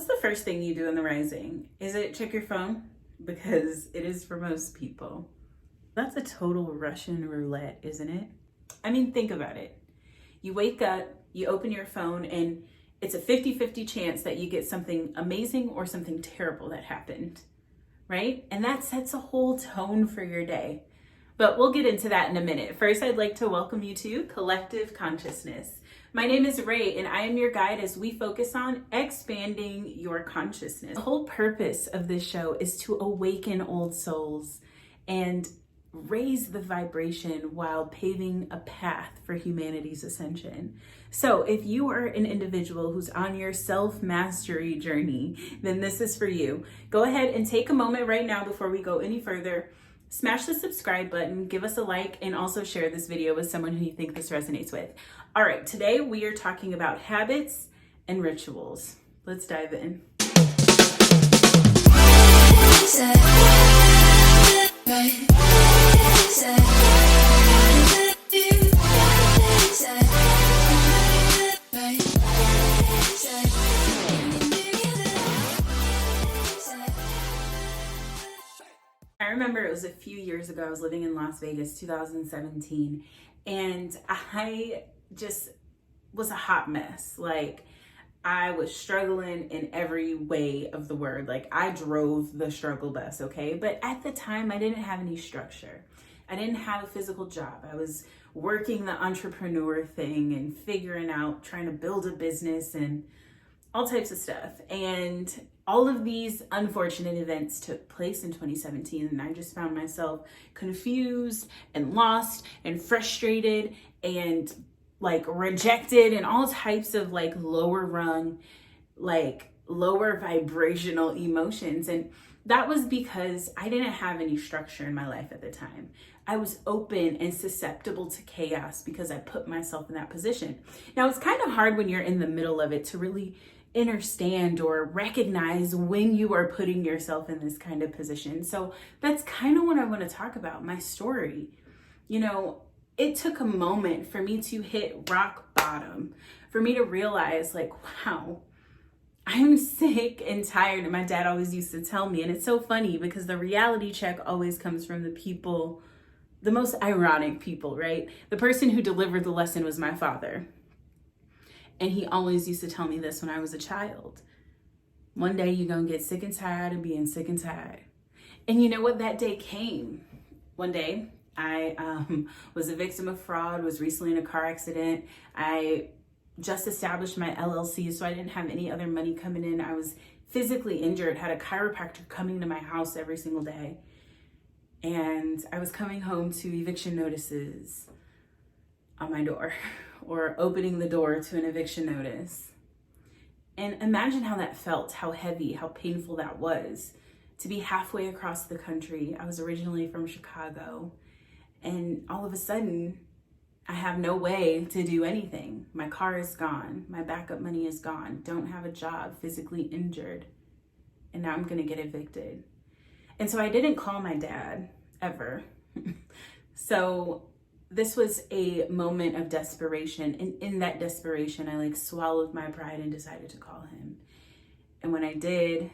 What's the first thing you do in the rising? Is it check your phone? Because it is for most people. That's a total Russian roulette, isn't it? I mean, think about it. You wake up, you open your phone, and it's a 50-50 chance that you get something amazing or something terrible that happened, right? And that sets a whole tone for your day. But we'll get into that in a minute. First, I'd like to welcome you to Collective Consciousness. My name is Ray, and I am your guide as we focus on expanding your consciousness. The whole purpose of this show is to awaken old souls and raise the vibration while paving a path for humanity's ascension. So if you are an individual who's on your self-mastery journey, then this is for you. Go ahead and take a moment right now before we go any further. Smash the subscribe button, give us a like, and also share this video with someone who you think this resonates with. All right, today we are talking about habits and rituals. Let's dive in. I remember it was a few years ago, I was living in Las Vegas, 2017, and I just was a hot mess. Like, I was struggling in every way of the word. Like, I drove the struggle bus, okay? But at the time, I didn't have any structure. I didn't have a physical job. I was working the entrepreneur thing and figuring out, trying to build a business and all types of stuff. And all of these unfortunate events took place in 2017, and I just found myself confused and lost and frustrated and like rejected and all types of like lower rung, like lower vibrational emotions. And that was because I didn't have any structure in my life at the time. I was open and susceptible to chaos because I put myself in that position. Now, it's kind of hard when you're in the middle of it to really understand or recognize when you are putting yourself in this kind of position. So that's kind of what I want to talk about, my story. You know, it took a moment for me to hit rock bottom, for me to realize like, wow, I'm sick and tired. And my dad always used to tell me, and it's so funny because the reality check always comes from the people, the most ironic people, right? The person who delivered the lesson was my father. And he always used to tell me this when I was a child. One day you're gonna get sick and tired of being sick and tired. And you know what? That day came. One day I was a victim of fraud, was recently in a car accident. I just established my LLC, so I didn't have any other money coming in. I was physically injured, had a chiropractor coming to my house every single day. And I was coming home to eviction notices on my door, or opening the door to an eviction notice. And imagine how that felt, how heavy, how painful that was to be halfway across the country. I was originally from Chicago, and all of a sudden I have no way to do anything. My car is gone, my backup money is gone, don't have a job, physically injured, and now I'm gonna get evicted. And so I didn't call my dad ever. So this was a moment of desperation. And in that desperation, I like swallowed my pride and decided to call him. And when I did,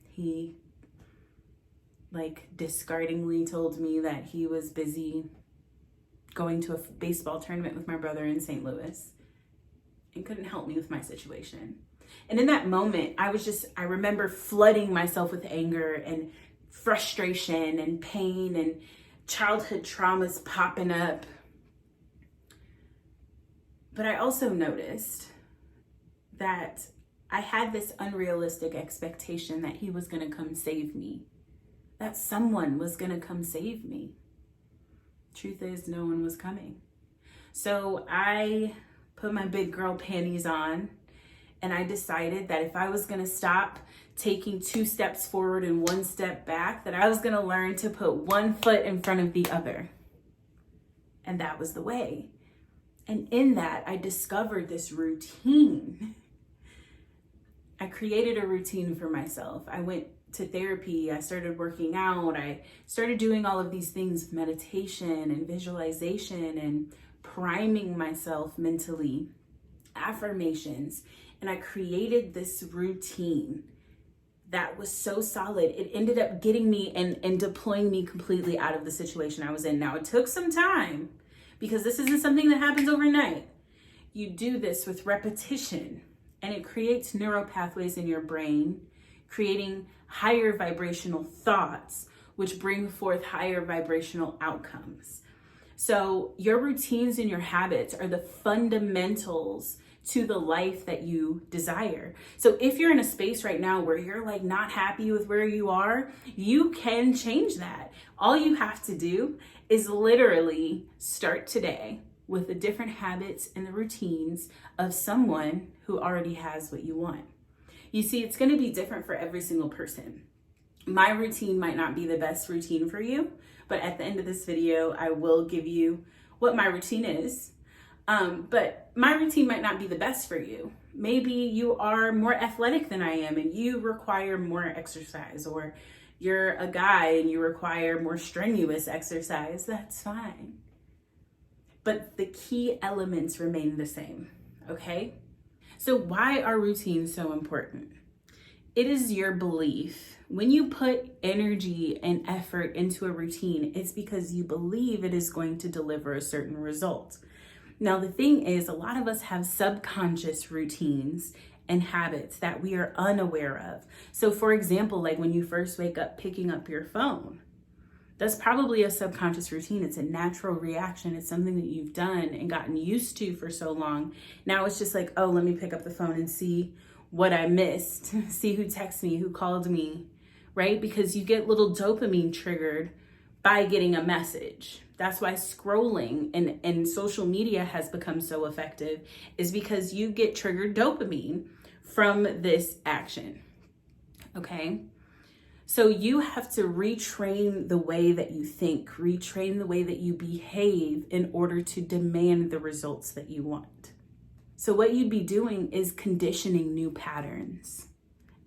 he like discardingly told me that he was busy going to a baseball tournament with my brother in St. Louis and couldn't help me with my situation. And in that moment, I remember flooding myself with anger and frustration and pain and childhood traumas popping up. But I also noticed that I had this unrealistic expectation that he was going to come save me, that someone was going to come save me. Truth is, no one was coming. So I put my big girl panties on, and I decided that if I was going to stop taking 2 steps forward and 1 step back, that I was going to learn to put 1 foot in front of the other. And that was the way. And in that, I discovered this routine. I created a routine for myself. I went to therapy. I started working out. I started doing all of these things, meditation and visualization and priming myself mentally, affirmations. and I created this routine that was so solid. It ended up getting me and deploying me completely out of the situation I was in. Now, it took some time because this isn't something that happens overnight. You do this with repetition, and it creates neural pathways in your brain, creating higher vibrational thoughts, which bring forth higher vibrational outcomes. So your routines and your habits are the fundamentals to the life that you desire. So if you're in a space right now where you're like not happy with where you are, you can change that. All you have to do is literally start today with the different habits and the routines of someone who already has what you want. You see, it's going to be different for every single person. My routine might not be the best routine for you, but at the end of this video, I will give you what my routine is. But my routine might not be the best for you. Maybe you are more athletic than I am and you require more exercise, or you're a guy and you require more strenuous exercise. That's fine. But the key elements remain the same, okay? So why are routines so important? It is your belief. When you put energy and effort into a routine, it's because you believe it is going to deliver a certain result. Now, the thing is, a lot of us have subconscious routines and habits that we are unaware of. So for example, like when you first wake up picking up your phone, that's probably a subconscious routine. It's a natural reaction. It's something that you've done and gotten used to for so long. Now it's just like, oh, let me pick up the phone and see what I missed, see who texted me, who called me, right? Because you get little dopamine triggered by getting a message. That's why scrolling and social media has become so effective, is because you get triggered dopamine from this action, okay? So you have to retrain the way that you think, retrain the way that you behave in order to demand the results that you want. So what you'd be doing is conditioning new patterns.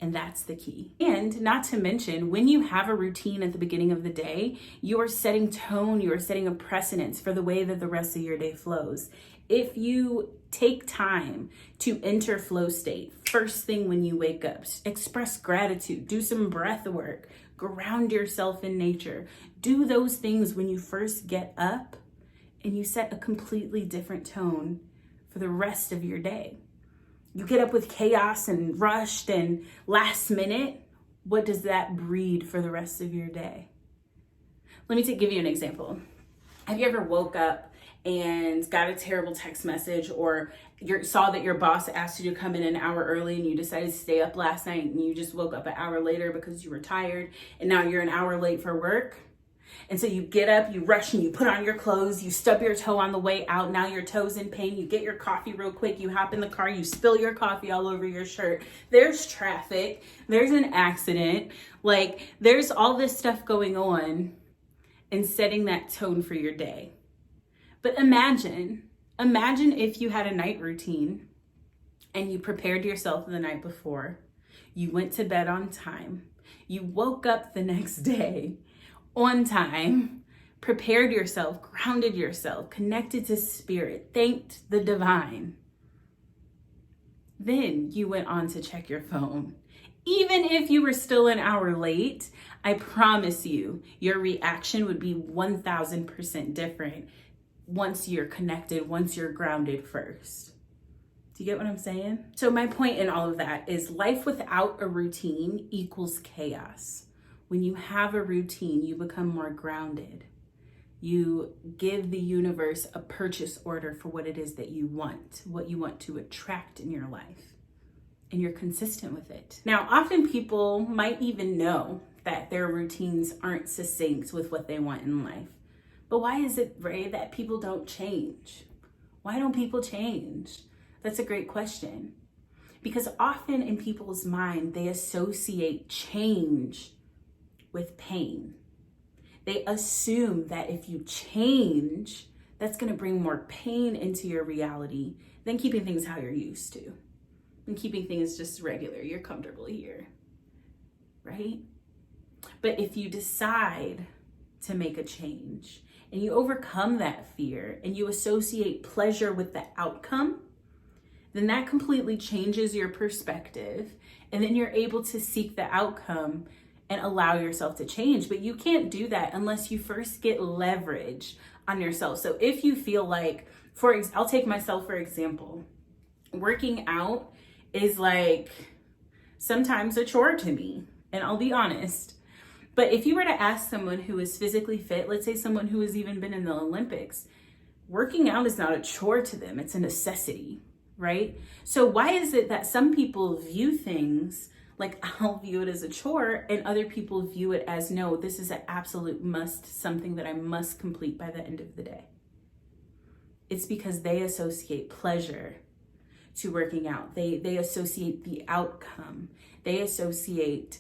And that's the key. And not to mention, when you have a routine at the beginning of the day, you are setting tone, you are setting a precedence for the way that the rest of your day flows. If you take time to enter flow state, first thing when you wake up, express gratitude, do some breath work, ground yourself in nature, do those things when you first get up, and you set a completely different tone for the rest of your day. You get up with chaos and rushed and last minute, what does that breed for the rest of your day? Let me give you an example. Have you ever woke up and got a terrible text message, or saw that your boss asked you to come in an hour early and you decided to stay up last night and you just woke up an hour later because you were tired and now you're an hour late for work? And so you get up, you rush and you put on your clothes, you stub your toe on the way out, now your toe's in pain, you get your coffee real quick, you hop in the car, you spill your coffee all over your shirt. There's traffic, there's an accident, like there's all this stuff going on and setting that tone for your day. But imagine if you had a night routine and you prepared yourself the night before, you went to bed on time, you woke up the next day on time, prepared yourself, grounded yourself, connected to spirit, thanked the divine. Then you went on to check your phone. Even if you were still an hour late, I promise you, your reaction would be 1000% different once you're connected, once you're grounded first. Do you get what I'm saying? So my point in all of that is life without a routine equals chaos. When you have a routine, you become more grounded. You give the universe a purchase order for what it is that you want, what you want to attract in your life, and you're consistent with it. Now, often people might even know that their routines aren't succinct with what they want in life. But why is it, Ray, that people don't change? Why don't people change? That's a great question. Because often in people's mind, they associate change with pain. They assume that if you change, that's going to bring more pain into your reality than keeping things how you're used to. And keeping things just regular, you're comfortable here, right? But if you decide to make a change and you overcome that fear and you associate pleasure with the outcome, then that completely changes your perspective. And then you're able to seek the outcome and allow yourself to change. But you can't do that unless you first get leverage on yourself. So if you feel like, I'll take myself for example, working out is like sometimes a chore to me, and I'll be honest. But if you were to ask someone who is physically fit, let's say someone who has even been in the Olympics, working out is not a chore to them, it's a necessity, right? So why is it that some people view things like, I'll view it as a chore, and other people view it as, no, this is an absolute must, something that I must complete by the end of the day? It's because they associate pleasure to working out. They associate the outcome. They associate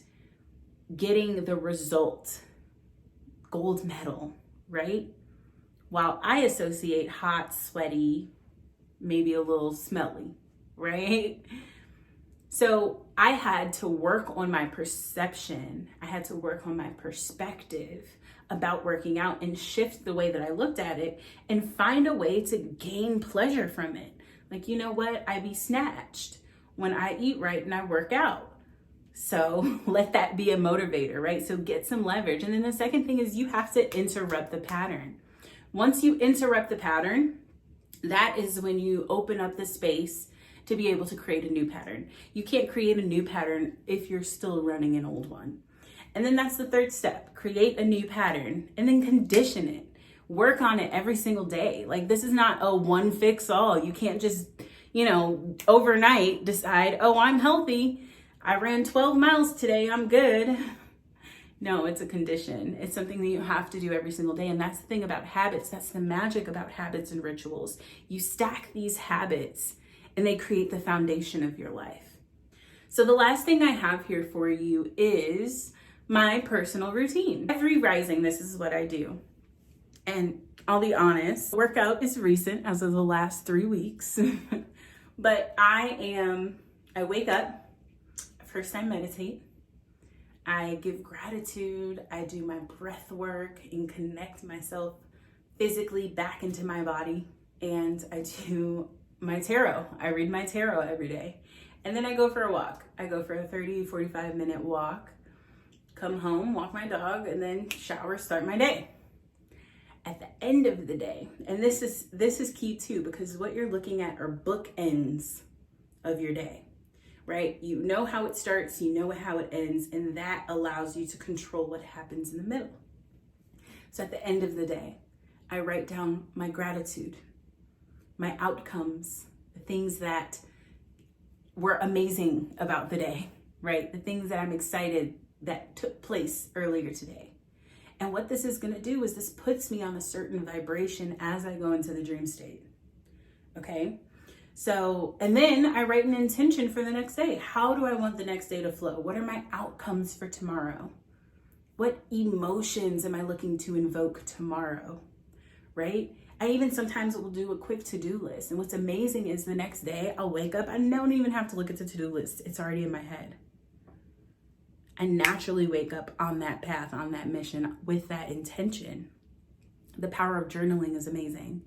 getting the result, gold medal, right? While I associate hot, sweaty, maybe a little smelly, right? So I had to work on my perception. I had to work on my perspective about working out and shift the way that I looked at it and find a way to gain pleasure from it. Like, you know what? I be snatched when I eat right and I work out. So let that be a motivator, right? So get some leverage. And then the second thing is you have to interrupt the pattern. Once you interrupt the pattern, that is when you open up the space to be able to create a new pattern. You can't create a new pattern if you're still running an old one. And then that's the third step. Create a new pattern and then condition it. Work on it every single day. Like, this is not a one fix all. You can't just, overnight decide, oh, I'm healthy. I ran 12 miles today. I'm good. No, it's a condition. It's something that you have to do every single day. And that's the thing about habits. That's the magic about habits and rituals. You stack these habits and they create the foundation of your life. So the last thing I have here for you is my personal routine. Every rising, this is what I do. And I'll be honest, workout is recent as of the last 3 weeks. But I wake up, first I meditate. I give gratitude. I do my breath work and connect myself physically back into my body. And I do my tarot. I read my tarot every day. And then I go for a walk. I go for a 45 minute walk, come home, walk my dog, and then shower, start my day. At the end of the day, and this is key too, because what you're looking at are bookends of your day, right? You know how it starts, you know how it ends, and that allows you to control what happens in the middle. So at the end of the day, I write down my gratitude, my outcomes, the things that were amazing about the day, right? The things that I'm excited that took place earlier today. And what this is going to do is this puts me on a certain vibration as I go into the dream state. Okay? So, and then I write an intention for the next day. How do I want the next day to flow? What are my outcomes for tomorrow? What emotions am I looking to invoke tomorrow? Right? I even sometimes will do a quick to-do list. And what's amazing is the next day I'll wake up. I don't even have to look at the to-do list. It's already in my head. I naturally wake up on that path, on that mission with that intention. The power of journaling is amazing.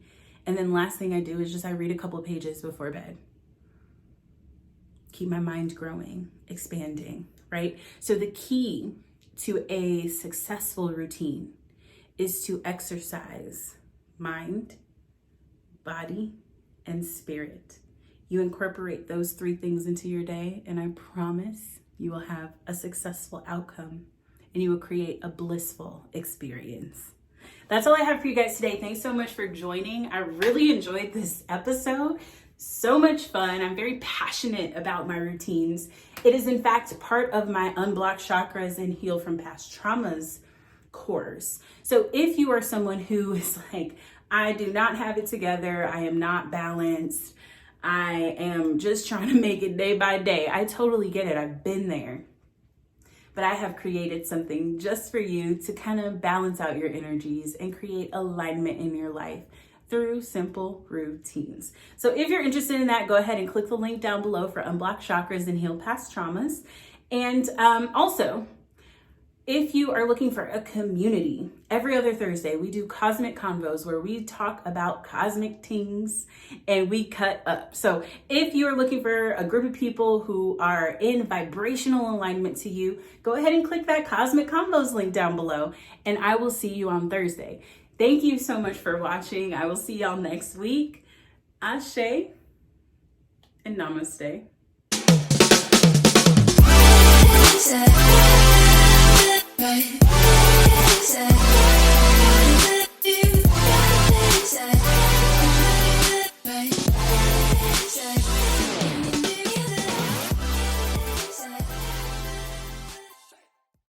And then last thing I do is I read a couple of pages before bed. Keep my mind growing, expanding, right? So the key to a successful routine is to exercise mind, body, and spirit. You incorporate those three things into your day, and I promise you will have a successful outcome and you will create a blissful experience. That's all I have for you guys today. Thanks so much for joining. I really enjoyed this episode. So much fun. I'm very passionate about my routines. It is in fact part of my Unblock Chakras and Heal from Past Traumas course. So if you are someone who is like, I do not have it together, I am not balanced, I am just trying to make it day by day, I totally get it. I've been there. But I have created something just for you to kind of balance out your energies and create alignment in your life through simple routines. So if you're interested in that, go ahead and click the link down below for Unblock Chakras and Heal Past Traumas. And also, If you are looking for a community, every other Thursday we do Cosmic Convos where we talk about cosmic things and we cut up. So if you are looking for a group of people who are in vibrational alignment to you, go ahead and click that Cosmic Convos link down below and I will see you on Thursday. Thank you so much for watching. I will see y'all next week. Asè and Namaste.